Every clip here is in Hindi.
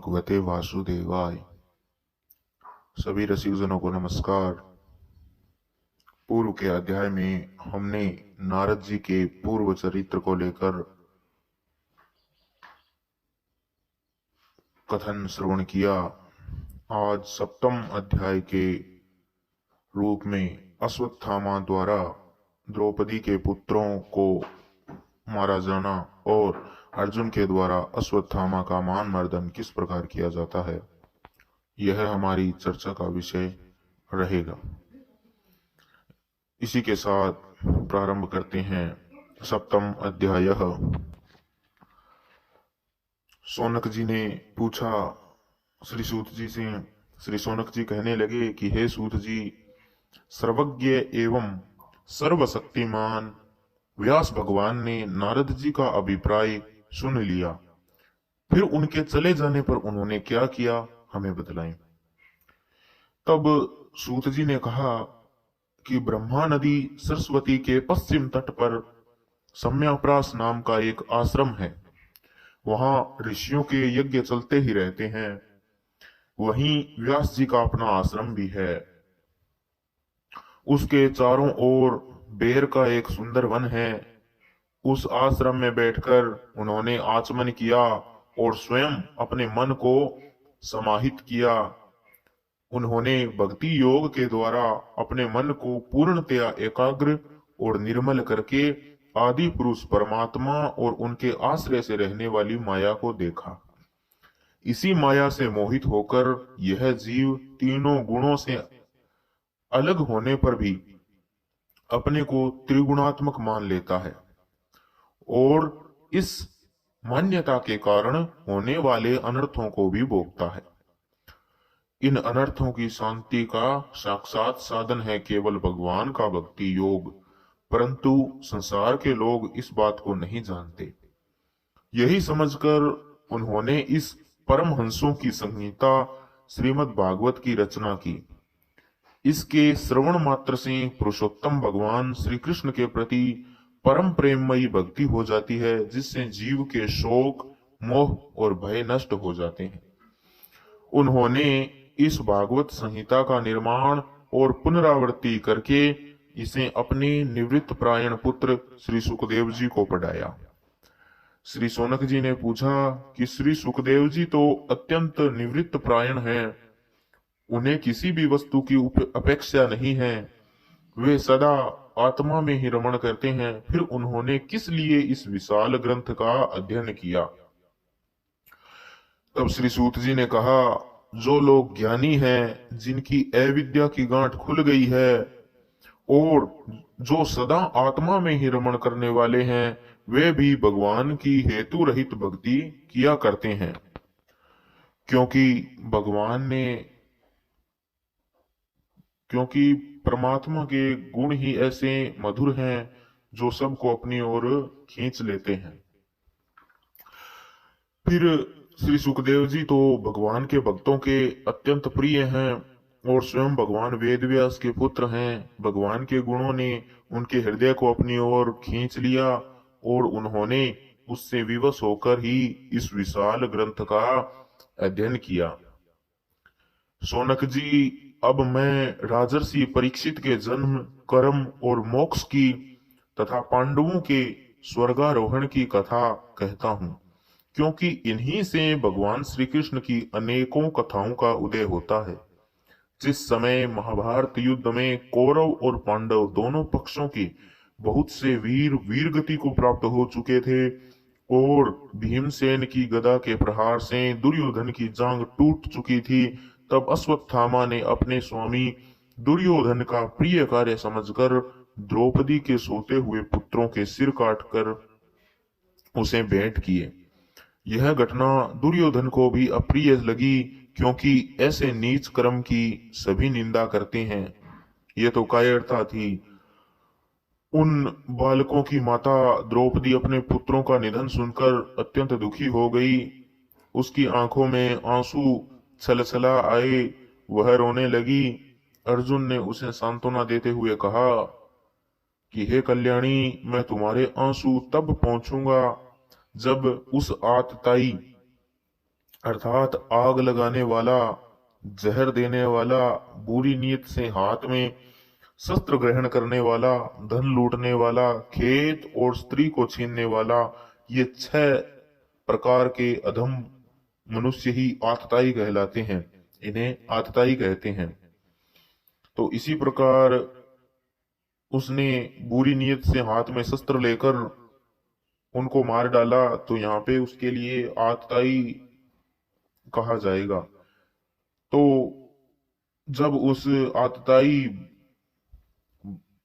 भगवते वासुदेवाय। सभी रसिकजनों को नमस्कार। पूर्व के अध्याय में हमने नारद जी के पूर्व चरित्र को लेकर कथन श्रवण किया। आज सप्तम अध्याय के रूप में अश्वत्थामा द्वारा द्रौपदी के पुत्रों को मारा जाना और अर्जुन के द्वारा अश्वत्थामा का मान मर्दन किस प्रकार किया जाता है, यह हमारी चर्चा का विषय रहेगा। इसी के साथ प्रारंभ करते हैं सप्तम अध्याय। शौनक जी ने पूछा श्री सूत जी से। श्री शौनक जी कहने लगे कि हे सूत जी, सर्वज्ञ एवं सर्वशक्तिमान व्यास भगवान ने नारद जी का अभिप्राय सुन लिया, फिर उनके चले जाने पर उन्होंने क्या किया हमें बतलाएं। तब सूत जी ने कहा कि ब्रह्मा नदी सरस्वती के पश्चिम तट पर सम्याप्रास नाम का एक आश्रम है। वहां ऋषियों के यज्ञ चलते ही रहते हैं। वहीं व्यास जी का अपना आश्रम भी है। उसके चारों ओर बेर का एक सुंदर वन है। उस आश्रम में बैठकर उन्होंने आचमन किया और स्वयं अपने मन को समाहित किया। उन्होंने भक्ति योग के द्वारा अपने मन को पूर्णतया एकाग्र और निर्मल करके आदि पुरुष परमात्मा और उनके आश्रय से रहने वाली माया को देखा। इसी माया से मोहित होकर यह जीव तीनों गुणों से अलग होने पर भी अपने को त्रिगुणात्मक मान लेता है और इस मान्यता के कारण होने वाले अनर्थों को भी भोगता है। इन अनर्थों की शांति का साक्षात साधन है केवल भगवान का भक्ति योग, परंतु संसार के लोग इस बात को नहीं जानते। यही समझकर उन्होंने इस परमहंसों की संहिता श्रीमद् भागवत की रचना की। इसके श्रवण मात्र से पुरुषोत्तम भगवान श्री कृष्ण के प्रति परम प्रेममयी भक्ति हो जाती है, जिससे जीव के शोक मोह और भय नष्ट हो जाते हैं। उन्होंने इस भागवत संहिता का निर्माण और पुनरावृत्ति करके इसे अपने निवृत्त प्रायण पुत्र श्री सुखदेव जी को पढ़ाया। श्री शौनक जी ने पूछा कि श्री सुखदेव जी तो अत्यंत निवृत्त प्रायण हैं, उन्हें किसी भी वस्तु की अपेक्षा नहीं है, वे सदा आत्मा में ही रमण करते हैं, फिर उन्होंने किस लिए इस विशाल ग्रंथ का अध्ययन किया। तब श्री सूत जी ने कहा, जो लोग ज्ञानी हैं, जिनकी अविद्या की गांठ खुल गई है और जो सदा आत्मा में ही रमण करने वाले हैं, वे भी भगवान की हेतु रहित भक्ति किया करते हैं, क्योंकि परमात्मा के गुण ही ऐसे मधुर हैं जो सबको अपनी ओर खींच लेते हैं। फिर श्री सुखदेव जी तो भगवान के भक्तों के अत्यंत प्रिय हैं और स्वयं भगवान वेदव्यास के पुत्र हैं। भगवान के गुणों ने उनके हृदय को अपनी ओर खींच लिया और उन्होंने उससे विवश होकर ही इस विशाल ग्रंथ का अध्ययन किया। शौनक जी, अब मैं राजर्षि परीक्षित के जन्म, कर्म और मोक्ष की तथा पांडवों के स्वर्गारोहण की कथा कहता हूँ, क्योंकि इन्हीं से भगवान श्री कृष्ण की अनेकों कथाओं का उदय होता है। जिस समय महाभारत युद्ध में कौरव और पांडव दोनों पक्षों के बहुत से वीर गति को प्राप्त हो चुके थे और भीमसेन की गदा के प्रहार से दुर्योधन की जांग टूट चुकी थी, तब अश्वत्थामा ने अपने स्वामी दुर्योधन का प्रिय कार्य समझकर द्रौपदी के सोते हुए पुत्रों के सिर काटकर उसे भेंट किए। यह घटना दुर्योधन को भी अप्रिय लगी, क्योंकि ऐसे नीच कर्म की सभी निंदा करते हैं। यह तो कायरता थी। उन बालकों की माता द्रौपदी अपने पुत्रों का निधन सुनकर अत्यंत दुखी हो गई। उसकी आंखों में आंसू छलछला आए, वह रोने लगी। अर्जुन ने उसे सांत्वना देते हुए कहा कि हे कल्याणी, मैं तुम्हारे आंसू तब पहुंचूंगा जब उस आतताई अर्थात आग लगाने वाला, जहर देने वाला, बुरी नीयत से हाथ में शस्त्र ग्रहण करने वाला, धन लूटने वाला, खेत और स्त्री को छीनने वाला, ये 6 प्रकार के अधम मनुष्य ही आतताई कहलाते हैं। इन्हें आतताई कहते हैं। तो इसी प्रकार उसने बुरी नीयत से हाथ में शस्त्र लेकर उनको मार डाला, तो यहाँ पे उसके लिए आतताई कहा जाएगा। तो जब उस आतताई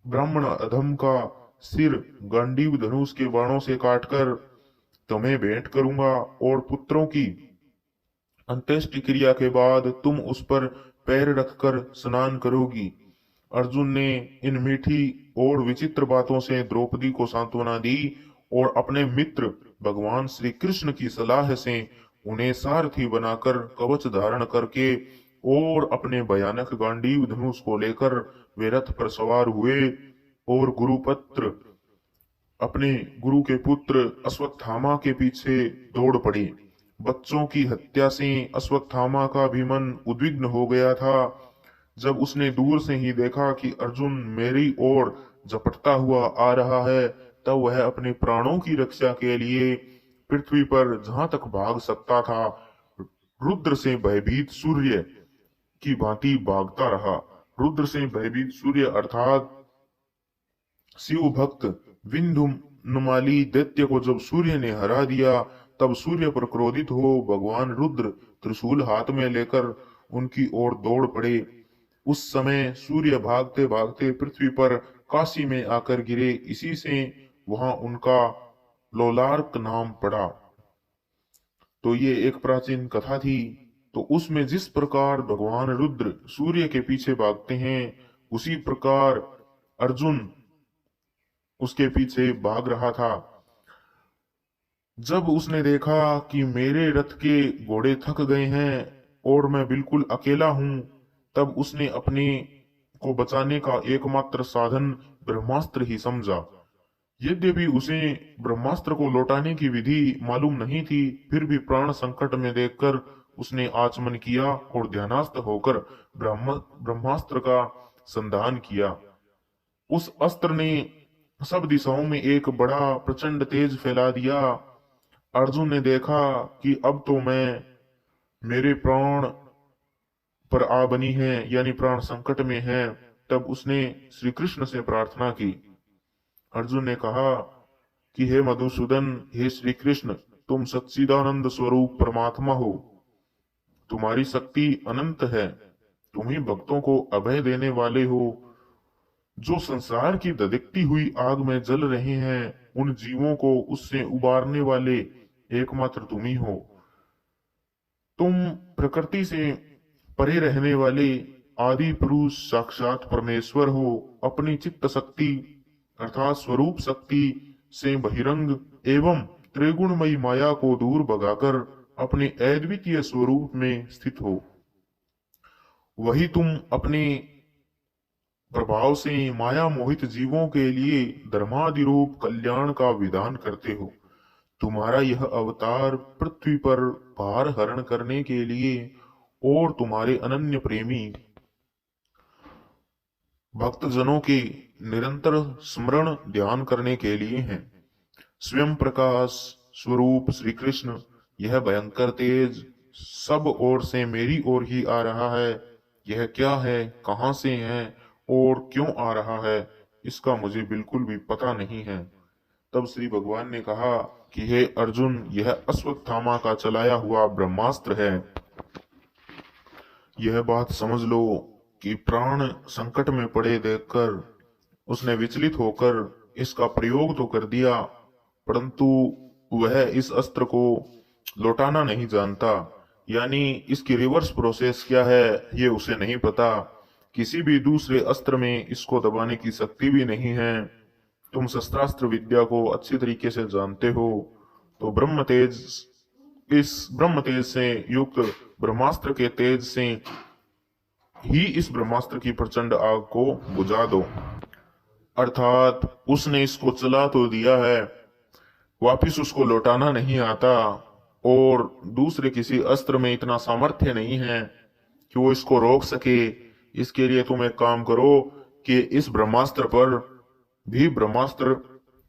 ब्राह्मण अधम का सिर गांडीव धनुष के बाणों से काटकर तुम्हें भेंट करूंगा, और पुत्रों की अंत्येष्टि क्रिया के बाद तुम उस पर पैर रखकर स्नान करोगी। अर्जुन ने इन मीठी और विचित्र बातों से द्रौपदी को सांत्वना दी और अपने मित्र भगवान श्री कृष्ण की सलाह से उन्हें सारथी बनाकर कवच धारण करके और अपने भयानक गांडीव धनुष को लेकर वे रथ पर सवार हुए और गुरुपत्र अपने गुरु के पुत्र अश्वत्थामा के पीछे दौड़ पड़े। बच्चों की हत्या से अश्वत्थामा का भी मन उद्विग्न हो गया था। जब उसने दूर से ही देखा कि अर्जुन मेरी ओर झपटता हुआ आ रहा है, तब वह अपने प्राणों की रक्षा के लिए पृथ्वी पर जहां तक भाग सकता था रुद्र से भयभीत सूर्य की भांति भागता रहा। रुद्र से भयभीत सूर्य अर्थात शिव भक्त विंधु नुमाली दैत्य को जब सूर्य ने हरा दिया, तब सूर्य पर क्रोधित हो भगवान रुद्र त्रिशूल हाथ में लेकर उनकी ओर दौड़ पड़े। उस समय सूर्य भागते भागते पृथ्वी पर काशी में आकर गिरे। इसी से वहां उनका लोलार्क नाम पड़ा। तो ये एक प्राचीन कथा थी। तो उसमें जिस प्रकार भगवान रुद्र सूर्य के पीछे भागते हैं, उसी प्रकार अर्जुन उसके पीछे भाग रहा था। जब उसने देखा कि मेरे रथ के घोड़े थक गए हैं और मैं बिल्कुल अकेला हूं, तब उसने अपने को बचाने का एकमात्र साधन ब्रह्मास्त्र ही समझा। यद्यपि उसे ब्रह्मास्त्र को लौटाने की विधि मालूम नहीं थी, फिर भी प्राण संकट में देखकर उसने आचमन किया और ध्यानस्थ होकर ब्रह्मास्त्र का संधान किया। उस अस्त्र ने सब दिशाओं में एक बड़ा प्रचंड तेज फैला दिया। अर्जुन ने देखा कि अब तो मेरे प्राण पर आ बनी है, यानी प्राण संकट में है। तब उसने श्री कृष्ण से प्रार्थना की। अर्जुन ने कहा कि हे मधुसूदन, हे श्री कृष्ण, तुम सच्चिदानंद स्वरूप परमात्मा हो, तुम्हारी शक्ति अनंत है, तुम ही भक्तों को अभय देने वाले हो। जो संसार की धधकती हुई आग में जल रहे हैं, उन जीवों को उससे उबारने वाले एकमात्र तुम ही हो। तुम प्रकृति से परे रहने वाले आदि पुरुष साक्षात परमेश्वर हो। अपनी चित्त शक्ति अर्थात स्वरूप शक्ति से बहिरंग एवं त्रिगुणमयी माया को दूर भगाकर अपने अद्वितीय स्वरूप में स्थित हो। वही तुम अपने प्रभाव से माया मोहित जीवों के लिए धर्मादि रूप कल्याण का विधान करते हो। तुम्हारा यह अवतार पृथ्वी पर भार हरण करने के लिए और तुम्हारे अनन्य प्रेमी भक्तजनों के निरंतर स्मरण ध्यान करने के लिए है। स्वयं प्रकाश स्वरूप श्री कृष्ण यह भयंकर तेज सब ओर से मेरी ओर ही आ रहा है। यह क्या है, कहां से है और क्यों आ रहा है, इसका मुझे बिल्कुल भी पता नहीं है। तब श्री भगवान ने कहा कि हे अर्जुन, यह अश्वत्थामा का चलाया हुआ ब्रह्मास्त्र है। यह बात समझ लो कि प्राण संकट में पड़े देखकर उसने विचलित होकर इसका प्रयोग तो कर दिया, परंतु वह इस अस्त्र को लौटाना नहीं जानता। यानी इसकी रिवर्स प्रोसेस क्या है ये उसे नहीं पता। किसी भी दूसरे अस्त्र में इसको दबाने की शक्ति भी नहीं है। तुम शस्त्रास्त्र विद्या को अच्छी तरीके से जानते हो। तो इस ब्रह्म तेज से युक्त ब्रह्मास्त्र के तेज से ही इस ब्रह्मास्त्र की प्रचंड आग को बुझा दो। अर्थात उसने इसको चला तो दिया है, वापिस उसको लौटाना नहीं आता। और दूसरे किसी अस्त्र में इतना सामर्थ्य नहीं है कि वो इसको रोक सके। इसके लिए तुम एक काम करो कि इस ब्रह्मास्त्र पर भी ब्रह्मास्त्र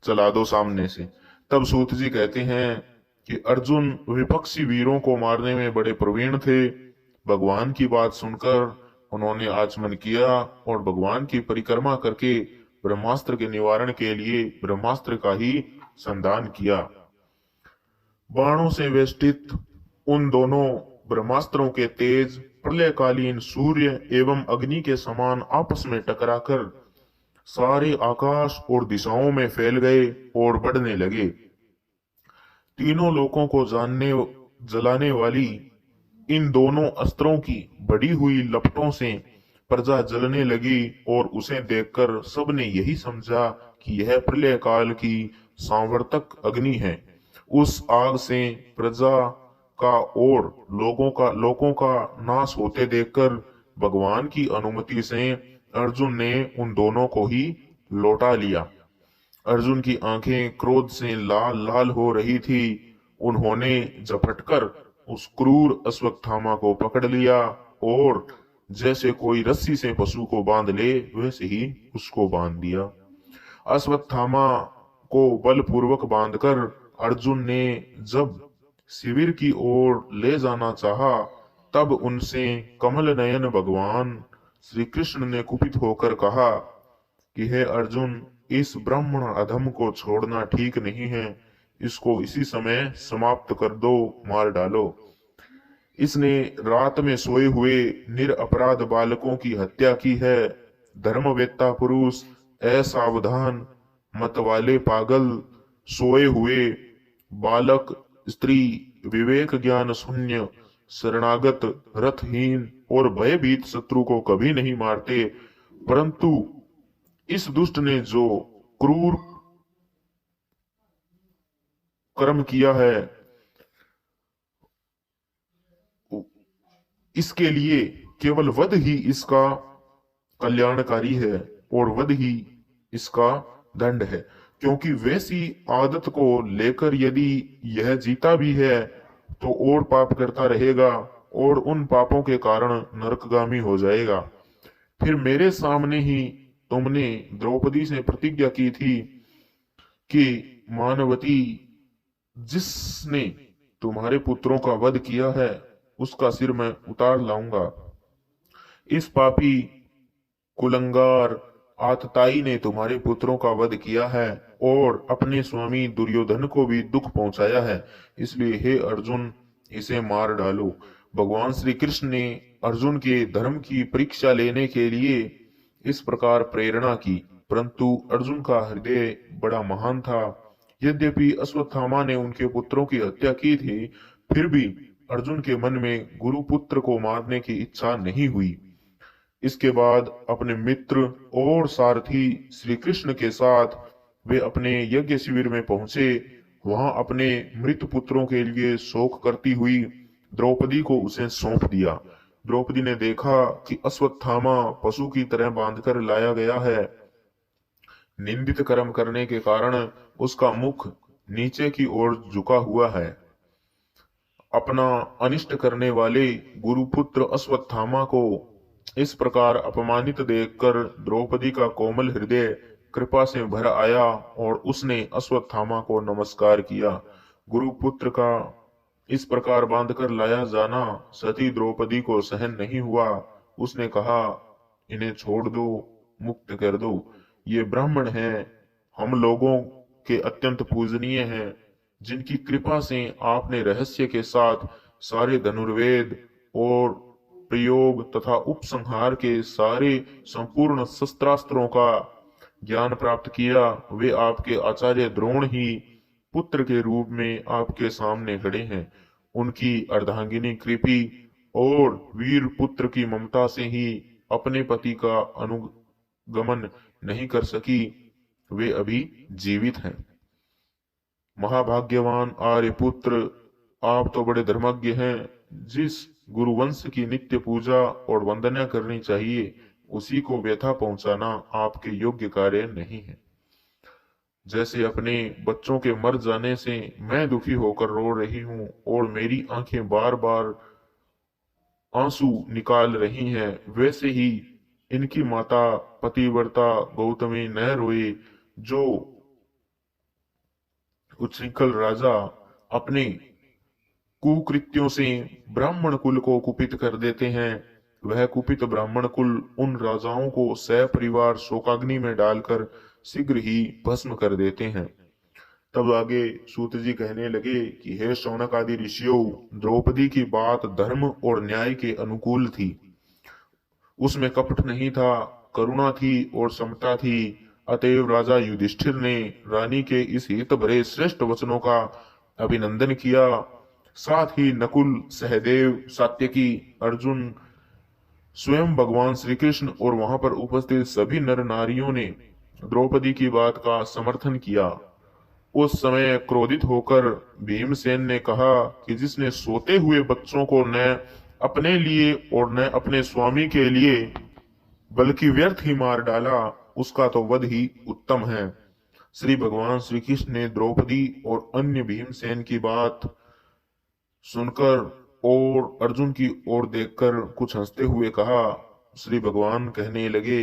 चला दो सामने से। तब सूत जी कहते हैं कि अर्जुन विपक्षी वीरों को मारने में बड़े प्रवीण थे। भगवान की बात सुनकर उन्होंने आचमन किया और भगवान की परिक्रमा करके ब्रह्मास्त्र के निवारण के लिए ब्रह्मास्त्र का ही संधान किया। बाणों से वेष्टित उन दोनों ब्रह्मास्त्रों के तेज प्रलयकालीन सूर्य एवं अग्नि के समान आपस में टकराकर सारे आकाश और दिशाओं में फैल गए और बढ़ने लगे। तीनों लोकों को जानने जलाने वाली इन दोनों अस्त्रों की बढ़ी हुई लपटों से प्रजा जलने लगी और उसे देखकर सबने यही समझा कि यह प्रलय काल की सांवर्तक अग्नि है। उस आग से प्रजा का और लोगों का नाश होते देखकर भगवान की अनुमति से अर्जुन ने उन दोनों को ही लौटा लिया। अर्जुन की आंखें क्रोध से लाल लाल हो रही थी। उन्होंने झपटकर उस क्रूर अश्वत्थामा को पकड़ लिया और जैसे कोई रस्सी से पशु को बांध ले वैसे ही उसको बांध दिया। अश्वत्थामा को बलपूर्वक बांधकर अर्जुन ने जब शिविर की ओर ले जाना चाहा, तब उनसे कमल नयन भगवान श्री कृष्ण ने कुपित होकर कहा कि हे अर्जुन, इस ब्राह्मण अधम को छोड़ना ठीक नहीं है। इसको इसी समय समाप्त कर दो, मार डालो। इसने रात में सोए हुए निरपराध बालकों की हत्या की है। धर्मवेत्ता पुरुष, असावधान, मतवाले पागल, सोए हुए बालक, स्त्री, विवेक ज्ञान शून्य, शरणागत, रथहीन और भयभीत शत्रु को कभी नहीं मारते, परंतु इस दुष्ट ने जो क्रूर कर्म किया है इसके लिए केवल वध ही इसका कल्याणकारी है और वध ही इसका दंड है। क्योंकि वैसी आदत को लेकर यदि यह जीता भी है तो और पाप करता रहेगा और उन पापों के कारण नरकगामी हो जाएगा। फिर मेरे सामने ही तुमने द्रौपदी से प्रतिज्ञा की थी कि मानवती, जिसने तुम्हारे पुत्रों का वध किया है उसका सिर मैं उतार लाऊंगा। इस पापी कुलंगार आतताई ने तुम्हारे पुत्रों का वध किया है और अपने स्वामी दुर्योधन को भी दुख पहुंचाया है, इसलिए हे अर्जुन, इसे मार डालो। भगवान श्री कृष्ण ने अर्जुन के धर्म की परीक्षा लेने के लिए इस प्रकार प्रेरणा की, परंतु अर्जुन का हृदय बड़ा महान था। यद्यपि अश्वत्थामा ने उनके पुत्रों की हत्या की थी, फिर भी अर्जुन के मन में गुरुपुत्र को मारने की इच्छा नहीं हुई। इसके बाद अपने मित्र और सारथी श्री कृष्ण के साथ वे अपने यज्ञ शिविर में पहुंचे। वहां अपने मृत पुत्रों के लिए शोक करती हुई द्रौपदी को उसे सौंप दिया। द्रौपदी ने देखा कि अश्वत्थामा पशु की तरह बांधकर लाया गया है। निंदित कर्म करने के कारण उसका मुख नीचे की ओर झुका हुआ है। अपना अनिष्ट करने वाले गुरुपुत्र अश्वत्थामा को इस प्रकार अपमानित देखकर द्रौपदी का कोमल हृदय कृपा से भर आया और उसने अश्वत्थामा को नमस्कार किया। गुरुपुत्र का इस प्रकार बांधकर लाया जाना सती द्रौपदी को सहन नहीं हुआ। उसने कहा, इन्हें छोड़ दो, मुक्त कर दो। ये ब्राह्मण हैं, हम लोगों के अत्यंत पूजनीय हैं, जिनकी कृपा से आपने रहस्य के साथ सारे धनुर्वेद और प्रयोग तथा उपसंहार के सारे संपूर्ण शस्त्रास्त्रों का ज्ञान प्राप्त किया। वे आपके आचार्य द्रोण ही पुत्र के रूप में आपके सामने खड़े हैं। उनकी अर्धांगिनी कृपी और वीर पुत्र की ममता से ही अपने पति का अनुगमन नहीं कर सकी। वे अभी जीवित हैं। महाभाग्यवान आर्यपुत्र, आप तो बड़े धर्मज्ञ हैं। जिस गुरुवंश की नित्य पूजा और वंदना करनी चाहिए, उसी को व्यथा पहुंचाना आपके योग्य कार्य नहीं है। जैसे अपने बच्चों के मर जाने से मैं दुखी होकर रो रही हूं और मेरी आंखें बार बार आंसू निकाल रही हैं, वैसे ही इनकी माता पतिव्रता गौतमी न रोए, जो उच्छृंखल राजा अपने कुकृत्यों से ब्राह्मण कुल को कुपित कर देते हैं। वह कुपित ब्राह्मण कुल उन राजाओं को सपरिवार शोकाग्नि में डालकर शीघ्र ही भस्म कर देते हैं। तब आगे सूत जी कहने लगे कि हे शौनक आदि ऋषियों, द्रौपदी की बात धर्म और न्याय के अनुकूल थी। उसमें कपट नहीं था, करुणा थी और समता थी। अतएव राजा युधिष्ठिर ने रानी के इस हित भरे श्रेष्ठ वचनों का अभिनंदन किया। साथ ही नकुल, सहदेव, सात्यकी, अर्जुन, स्वयं भगवान श्री कृष्ण और वहां पर उपस्थित सभी नर नारियों ने द्रौपदी की बात का समर्थन किया। उस समय क्रोधित होकर भीमसेन ने कहा कि जिसने सोते हुए बच्चों को न अपने लिए और न अपने स्वामी के लिए बल्कि व्यर्थ ही मार डाला, उसका तो वध ही उत्तम है। श्री भगवान श्री कृष्ण ने द्रौपदी और अन्य भीमसेन की बात सुनकर और अर्जुन की ओर देखकर कुछ हंसते हुए कहा। श्री भगवान कहने लगे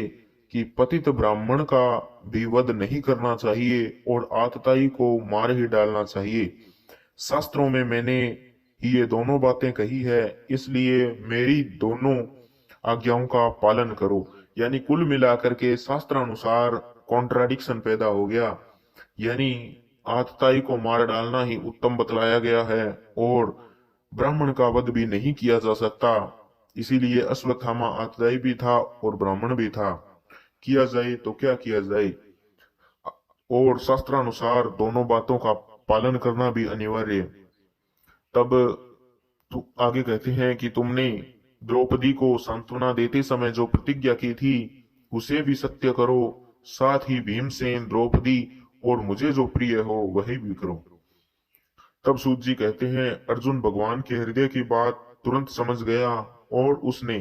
कि पतित ब्राह्मण का भी वध नहीं करना चाहिए और आतताई को मार ही डालना चाहिए। शास्त्रों में मैंने ये दोनों बातें कही है, इसलिए मेरी दोनों आज्ञाओं का पालन करो। यानी कुल मिलाकर के शास्त्रानुसार कॉन्ट्राडिक्शन पैदा हो गया, यानी आतताई को मार डालना ही उत्तम बतलाया गया है और ब्राह्मण का वध भी नहीं किया जा सकता। इसीलिए अश्वत्थामा आतताई भी था और ब्राह्मण भी था। किया जाए तो क्या किया जाए, और शास्त्रानुसार दोनों बातों का पालन करना भी अनिवार्य। तब आगे कहते हैं कि तुमने द्रौपदी को सांत्वना देते समय जो प्रतिज्ञा की थी उसे भी सत्य करो, साथ ही भीमसेन, द्रौपदी और मुझे जो प्रिय हो वही भी करो। तब सूत जी कहते हैं, अर्जुन भगवान के हृदय की बात तुरंत समझ गया और उसने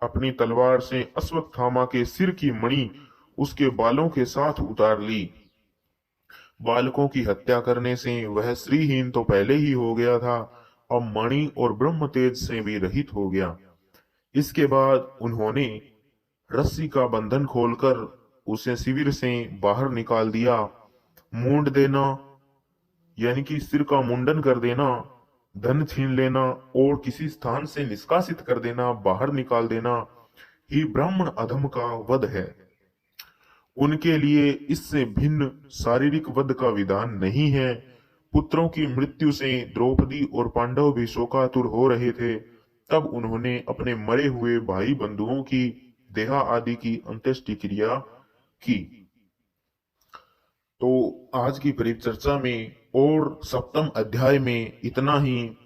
अपनी तलवार से अश्वत्थामा के सिर की मणि उसके बालों के साथ उतार ली। बालकों की हत्या करने से वह श्रीहीन तो पहले ही हो गया था, अब मणि और ब्रह्म तेज से भी रहित हो गया। इसके बाद उन्होंने रस्सी का बंधन खोलकर उसे शिविर से बाहर निकाल दिया। मूंड देना यानी कि सिर का मुंडन कर देना, धन छीन लेना और किसी स्थान से निष्कासित कर देना, बाहर निकाल देना ही ब्राह्मण अधम का वध है। उनके लिए इससे भिन्न शारीरिक वध का विधान नहीं है। पुत्रों की मृत्यु से द्रौपदी और पांडव भी शोकातुर हो रहे थे। तब उन्होंने अपने मरे हुए भाई बंधुओं की देहा आदि की अंत्येष्टि क्रिया की। तो आज की परिचर्चा में और सप्तम अध्याय में इतना ही।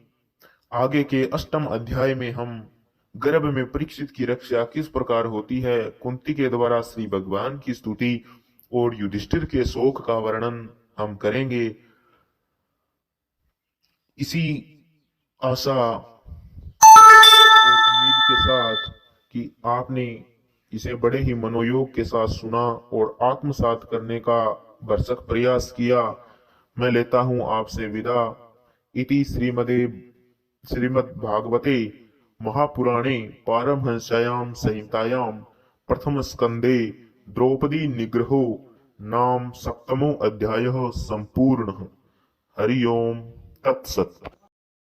आगे के अष्टम अध्याय में हम गर्भ में परीक्षित की रक्षा किस प्रकार होती है, कुंती के द्वारा श्री भगवान की स्तुति और युधिष्ठिर के शोक का वर्णन हम करेंगे। इसी आशा और उम्मीद के साथ कि आपने इसे बड़े ही मनोयोग के साथ सुना और आत्मसात करने का भरसक प्रयास किया, मैं लेता हूं आपसे विदा। इति श्रीमद् भागवते महापुराणे पारमहंस्यां संहितायां प्रथम स्कंदे द्रौपदी निग्रहो नाम सप्तमो अध्यायः संपूर्णः। हरि ओम तत्सत्।